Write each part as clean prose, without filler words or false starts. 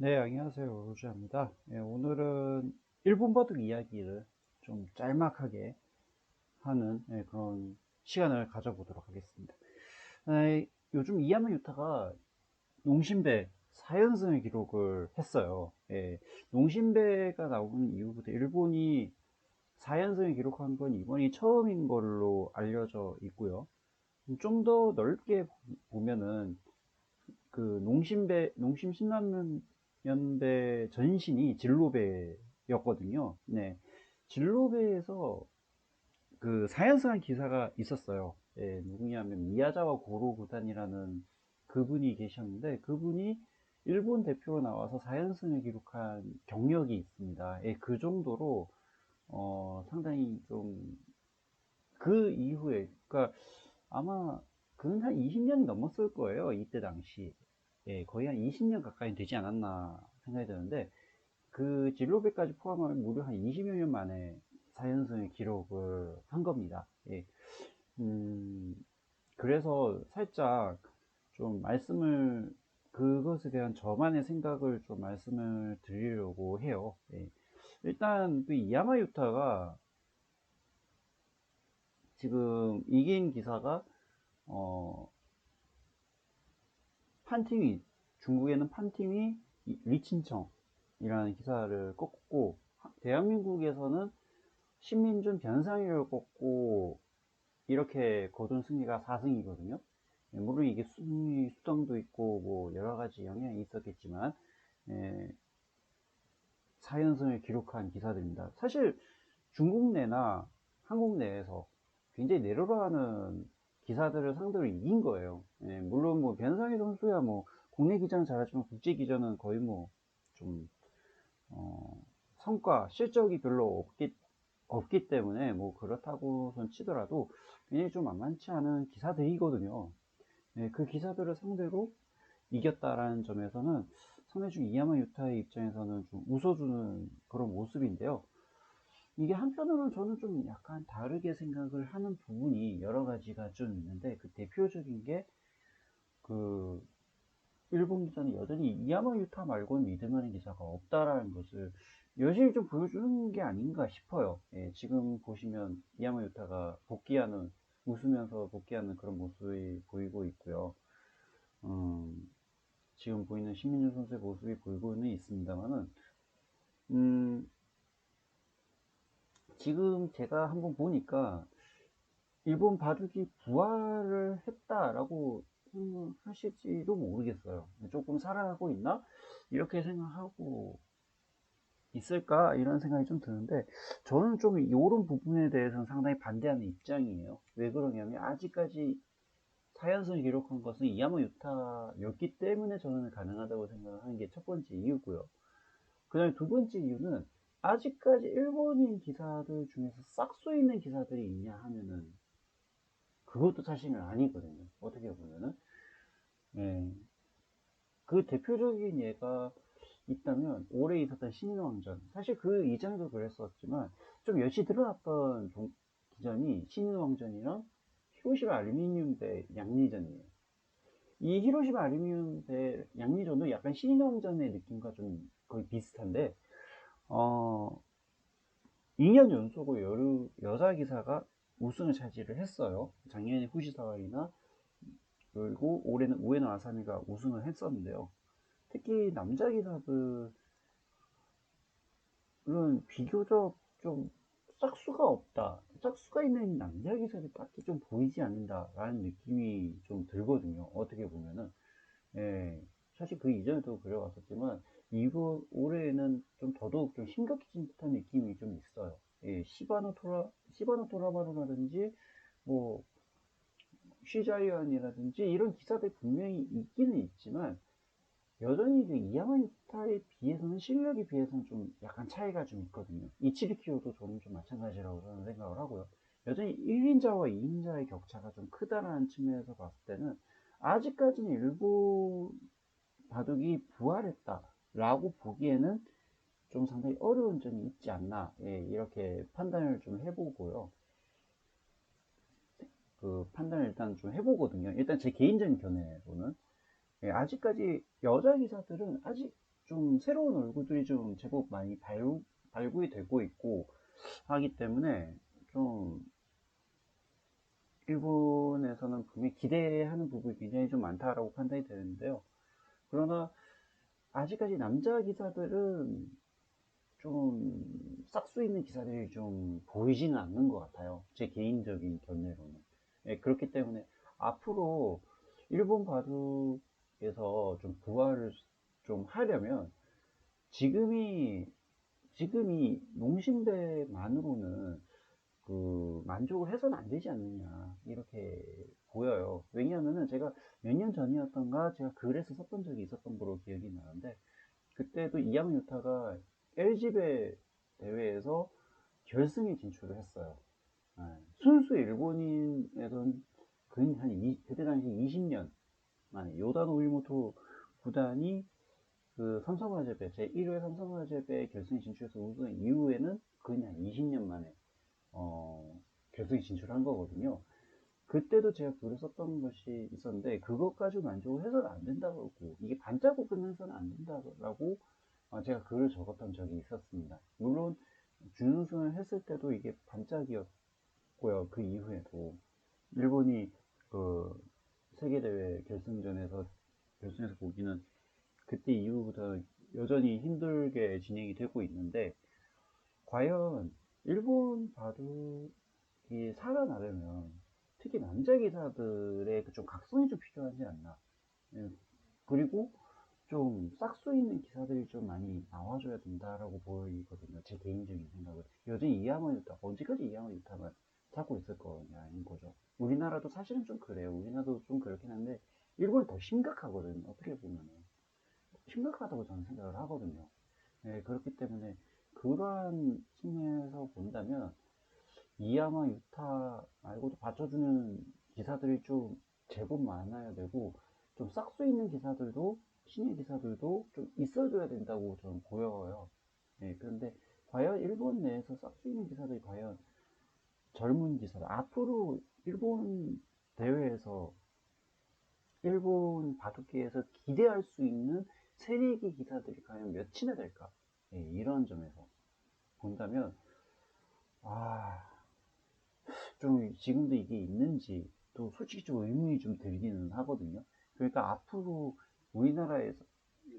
네, 안녕하세요. 로즈입니다. 오늘은 일본 바둑 이야기를 좀 짤막하게 하는 그런 시간을 가져보도록 하겠습니다. 요즘 이야마 유타가 농심배 4연승의 기록을 했어요. 농심배가 나오는 이후부터 일본이 4연승을 기록한 건 이번이 처음인 걸로 알려져 있고요. 좀 더 넓게 보면은 그 농심 신라면배 전신이 진로배였거든요. 네. 진로배에서 그 사연스한 기사가 있었어요. 누구냐면 미야자와 고로 구단이라는 그분이 계셨는데 그분이 일본 대표로 나와서 4연승을 기록한 경력이 있습니다. 그 정도로 상당히 좀 그 이후에 그러니까 아마 그는 한 20년이 넘었을 거예요. 이때 당시. 거의 한 20년 가까이 되지 않았나 생각이 드는데, 그 진로배까지 포함하면 무려 한 20여 년 만에 4연승의 기록을 한 겁니다. 음, 그래서 살짝 좀 그것에 대한 저만의 생각을 좀 말씀을 드리려고 해요. 일단, 그 이야마 유타가 지금 이긴 기사가, 어, 판팅위, 중국에는 판팅위 리친청이라는 기사를 꺾고, 대한민국에서는 신민준 변상일을 꺾고, 이렇게 거둔 승리가 4승이거든요. 물론 이게 승리 수당도 있고, 뭐, 여러 가지 영향이 있었겠지만, 4연승을 기록한 기사들입니다. 사실 중국 내나 한국 내에서 굉장히 내로라하는 기사들을 상대로 이긴 거예요. 물론 뭐 변상희 선수야 뭐 국내 기자는 잘하지만 국제 기자는 거의 뭐좀 성과 실적이 별로 없기 때문에 뭐 그렇다고 선 치더라도 굉장히 좀 만만치 않은 기사들이거든요. 그 기사들을 상대로 이겼다라는 점에서는 상당히 좀 이야마 유타의 입장에서는 좀 웃어주는 그런 모습인데요. 이게 한편으로는 저는 좀 약간 다르게 생각을 하는 부분이 여러 가지가 좀 있는데, 그 대표적인 게, 그, 일본 기자는 여전히 이야마 유타 말고는 믿을만한 기사가 없다라는 것을 여실히 좀 보여주는 게 아닌가 싶어요. 지금 보시면 이야마 유타가 웃으면서 복귀하는 그런 모습이 보이고 있고요. 음, 지금 보이는 신민준 선수의 모습이 보이고는 있습니다만은, 음, 지금 제가 한번 보니까 일본 바둑이 부활을 했다라고 생각하실지도 모르겠어요. 조금 살아가고 있나? 이렇게 생각하고 있을까? 이런 생각이 좀 드는데, 저는 좀 이런 부분에 대해서는 상당히 반대하는 입장이에요. 왜 그러냐면, 아직까지 4연승을 기록한 것은 이야마 유타였기 때문에 저는 가능하다고 생각하는 게 첫 번째 이유고요. 그 다음에 두 번째 이유는, 아직까지 일본인 기사들 중에서 싹수 있는 기사들이 있냐 하면은, 그것도 사실은 아니거든요. 어떻게 보면은. 예. 그 대표적인 예가 있다면 올해 있었던 신인왕전. 사실 그 이전에도 그랬었지만 좀 여시 드러났던 기전이 신인왕전이랑 히로시마 알루미늄 대 양리전이에요. 이 히로시마 알루미늄 대 양리전도 약간 신인왕전의 느낌과 좀 거의 비슷한데, 어, 2년 연속으로 여자 기사가 우승을 차지를 했어요. 작년에 후시사와리나 그리고 올해는 우에노 아사미가 우승을 했었는데요. 특히 남자 기사들은 비교적 좀 짝수가 없다. 짝수가 있는 남자 기사들이 딱히 좀 보이지 않는다라는 느낌이 좀 들거든요. 어떻게 보면은. 예, 사실 그 이전에도 그려왔었지만, 올해는 좀 더더욱 좀 심각해진 듯한 느낌이 좀 있어요. 시바노 토라바로라든지, 뭐, 쉬자이언이라든지, 이런 기사들이 분명히 있기는 있지만, 여전히 그 이야마 유타에 비해서는 실력에 비해서는 좀 약간 차이가 좀 있거든요. 이치비키오도 저는 좀 마찬가지라고 저는 생각을 하고요. 여전히 1인자와 2인자의 격차가 좀 크다라는 측면에서 봤을 때는 아직까지는 일본 바둑이 부활했다라고 보기에는 좀 상당히 어려운 점이 있지 않나, 이렇게 판단을 좀 해보고요. 그 판단을 일단 좀 해보거든요. 일단 제 개인적인 견해로는. 아직까지 여자 기사들은 아직 좀 새로운 얼굴들이 좀 제법 많이 발굴이 되고 있고 하기 때문에 좀 일본에서는 분명히 기대하는 부분이 굉장히 좀 많다라고 판단이 되는데요. 그러나 아직까지 남자 기사들은 좀 싹수 있는 기사들이 좀 보이지는 않는 것 같아요. 제 개인적인 견해로는. 예, 그렇기 때문에 앞으로 일본 바둑에서 좀 부활을 좀 하려면 지금이 지금이 농심배만으로는 그 만족을 해서는 안 되지 않느냐 이렇게 보여요. 왜냐하면은 제가 몇 년 전이었던가 제가 글에서 썼던 적이 있었던 걸로 기억이 나는데 그때도 이야마 유타가 LG배 대회에서 결승에 진출을 했어요. 네. 순수 일본인에선 그때 당시 20년 만에 요다노 우이모토 구단이 그 삼성화재배 제1회 삼성화재배 결승에 진출해서 우승한 이후에는 거의 한 20년 만에 결승에 진출한 거거든요. 그때도 제가 글을 썼던 것이 있었는데 그것 가지고 만족을 해서는 안 된다고 이게 반짝고 끝내서는 안 된다라고 제가 글을 적었던 적이 있었습니다. 물론 준우승을 했을 때도 이게 반짝이었고요. 그 이후에도 일본이 그 세계대회 결승에서 보기는 그때 이후부터 여전히 힘들게 진행이 되고 있는데 과연 일본 바둑이 살아나려면 특히 남자 기사들의 좀 각성이 좀 필요하지 않나. 예, 그리고 좀 싹수 있는 기사들이 좀 많이 나와줘야 된다라고 보이거든요. 제 개인적인 생각은. 여전히 이하마 유타, 언제까지 이하마 유타만 찾고 있을 거냐는 거죠. 우리나라도 사실은 좀 그래요. 우리나라도 좀 그렇긴 한데, 일본이 더 심각하거든요. 어떻게 보면은. 심각하다고 저는 생각을 하거든요. 네, 그렇기 때문에 그러한 측면에서 본다면, 이하마 유타 말고도 받쳐주는 기사들이 좀 제법 많아야 되고, 좀 싹수 있는 기사들도 신의 기사들도 좀 있어줘야 된다고 저는 보여요. 네, 그런데 과연 일본 내에서 싹수 있는 기사들이 과연 젊은 기사들 앞으로 일본 대회에서 일본 바둑계에서 기대할 수 있는 새내기 기사들이 과연 몇이나 될까? 네, 이런 점에서 본다면 좀 지금도 이게 있는지 또 솔직히 좀 의문이 좀 들기는 하거든요. 그러니까 앞으로 우리나라에서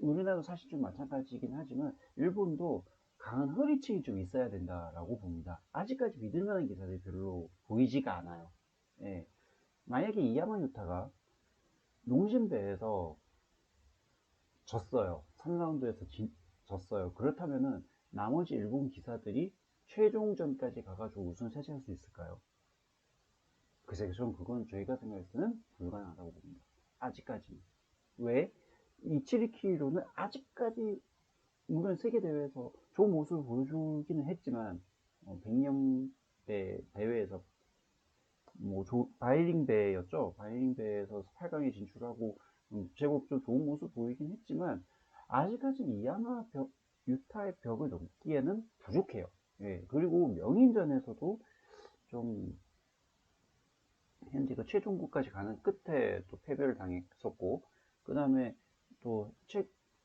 우리나라도 사실 좀 마찬가지이긴 하지만 일본도 강한 허리층이 좀 있어야 된다라고 봅니다. 아직까지 믿을 만한 기사들이 별로 보이지가 않아요. 예. 만약에 이야마 유타가 농심배에서 졌어요. 3라운드에서 졌어요. 그렇다면은 나머지 일본 기사들이 최종전까지 가가지고 우승을 차지할 수 있을까요? 글쎄요, 저는 그건 저희가 생각했을 때는 불가능하다고 봅니다. 아직까지. 왜? 이치리키로는 아직까지 물론 세계대회에서 좋은 모습을 보여주기는 했지만 100년대 대회에서 바이링배였죠. 바이링배에서 8강에 진출하고 제법 좀 좋은 모습을 보이긴 했지만 아직까지는 유타의 벽을 넘기에는 부족해요. 예, 그리고 명인전에서도 좀 현재 그 최종국까지 가는 끝에 또 패배를 당했었고 그 다음에 또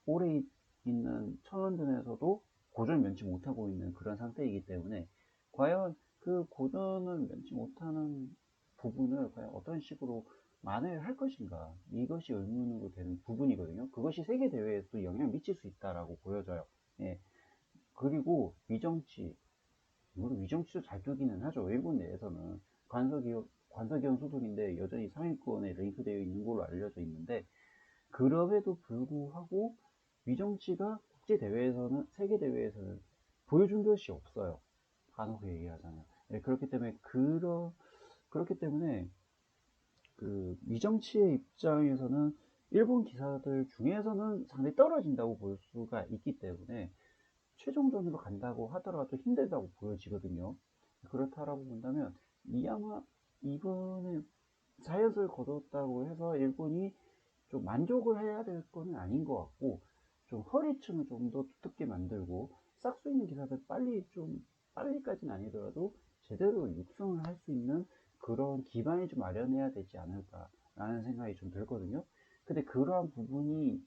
올해 있는 천원전에서도 고전을 면치 못하고 있는 그런 상태이기 때문에 과연 그 고전을 면치 못하는 부분을 과연 어떤 식으로 만회를 할 것인가 이것이 의문으로 되는 부분이거든요. 그것이 세계대회에도 영향을 미칠 수 있다라고 보여져요. 예. 그리고 물론 위정치도 잘 두기는 하죠. 일본 내에서는 관서기업 소속인데 여전히 상위권에 랭크되어 있는 걸로 알려져 있는데 그럼에도 불구하고 위정치가 국제대회에서는 세계대회에서는 보여준 것이 없어요. 간혹 얘기하자면. 네, 그렇기 때문에 그 위정치의 입장에서는 일본 기사들 중에서는 상당히 떨어진다고 볼 수가 있기 때문에 최종전으로 간다고 하더라도 힘들다고 보여지거든요. 그렇다라고 본다면 이야마 이번에 자연을 거뒀다고 해서 일본이 좀 만족을 해야 될 거는 아닌 것 같고 좀 허리층을 좀 더 두텁게 만들고 싹수 있는 기사들 빨리까지는 아니더라도 제대로 육성을 할 수 있는 그런 기반이 좀 마련해야 되지 않을까라는 생각이 좀 들거든요. 근데 그러한 부분이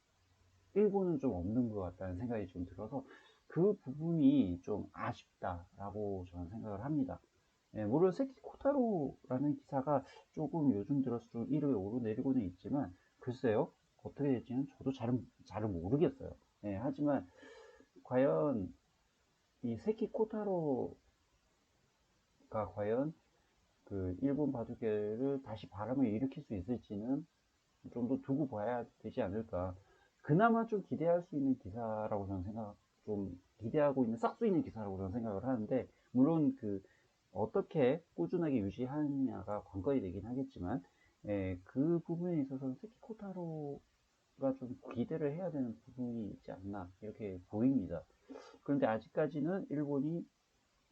일본은 좀 없는 것 같다는 생각이 좀 들어서 그 부분이 좀 아쉽다라고 저는 생각을 합니다. 예, 물론 세키 코타로라는 기사가 조금 요즘 들어서 좀 1위에 오르내리고는 있지만 글쎄요, 어떻게 될지는 저도 잘은 모르겠어요. 예, 하지만 과연 이 세키 코타로가 과연 그 일본 바둑계를 다시 바람을 일으킬 수 있을지는 좀 더 두고 봐야 되지 않을까. 그나마 좀 기대할 수 있는 기사라고 저는 좀 기대하고 있는 싹수 있는 기사라고 저는 생각을 하는데, 물론 그 어떻게 꾸준하게 유지하느냐가 관건이 되긴 하겠지만, 예, 그 부분에 있어서는 세키 코타로가 좀 기대를 해야 되는 부분이 있지 않나 이렇게 보입니다. 그런데 아직까지는 일본이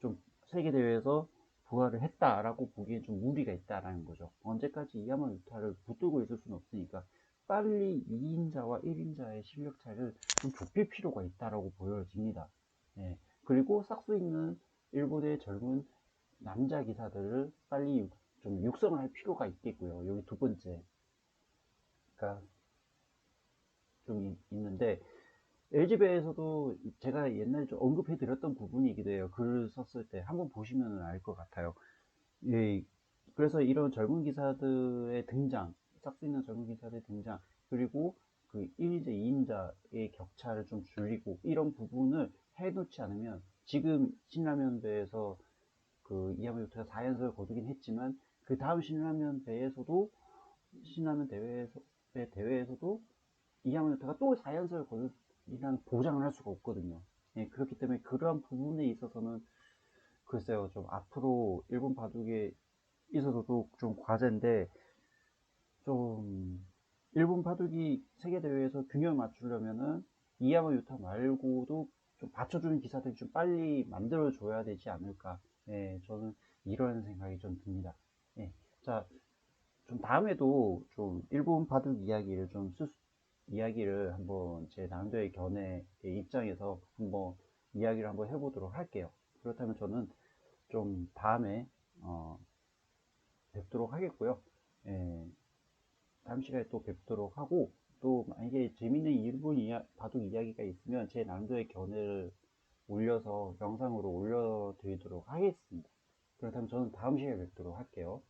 좀 세계대회에서 부활을 했다라고 보기엔 좀 무리가 있다라는 거죠. 언제까지 이야마 유타를 붙들고 있을 수는 없으니까 빨리 2인자와 1인자의 실력 차이를 좀 좁힐 필요가 있다라고 보여집니다. 예. 그리고 싹수 있는 일본의 젊은 남자 기사들을 빨리 좀 육성을 할 필요가 있겠고요. 여기 두 번째가 좀 있는데, LG배에서도 제가 옛날에 좀 언급해 드렸던 부분이기도 해요. 글을 썼을 때 한번 보시면 알 것 같아요. 예, 그래서 이런 젊은 기사들의 등장, 싹수 있는 젊은 기사들의 등장, 그리고 그 1인자, 2인자의 격차를 좀 줄이고, 이런 부분을 해놓지 않으면, 지금 신라면배에서 그 이하마 유타가 4연승을 거두긴 했지만, 그 다음 신라면 대회에서도 이하마 유타가 또 4연승을 거두리라는 보장을 할 수가 없거든요. 예, 그렇기 때문에 그러한 부분에 있어서는 글쎄요, 좀 앞으로 일본 바둑에 있어서도 좀 과제인데, 좀 일본 바둑이 세계대회에서 균형을 맞추려면은 이야마 유타 말고도 좀 받쳐주는 기사들이 좀 빨리 만들어줘야 되지 않을까. 예, 저는 이런 생각이 좀 듭니다. 예, 자, 좀 다음에도 좀 일본 바둑 이야기를 한번 제 남도의 견해의 입장에서 한번 이야기를 한번 해보도록 할게요. 그렇다면 저는 좀 다음에 어, 뵙도록 하겠고요. 예, 다음 시간에 또 뵙도록 하고, 또 만약에 재밌는 바둑 이야기가 있으면 제 남도의 견해를 올려서 영상으로 올려드리도록 하겠습니다. 그렇다면 저는 다음 시간에 뵙도록 할게요.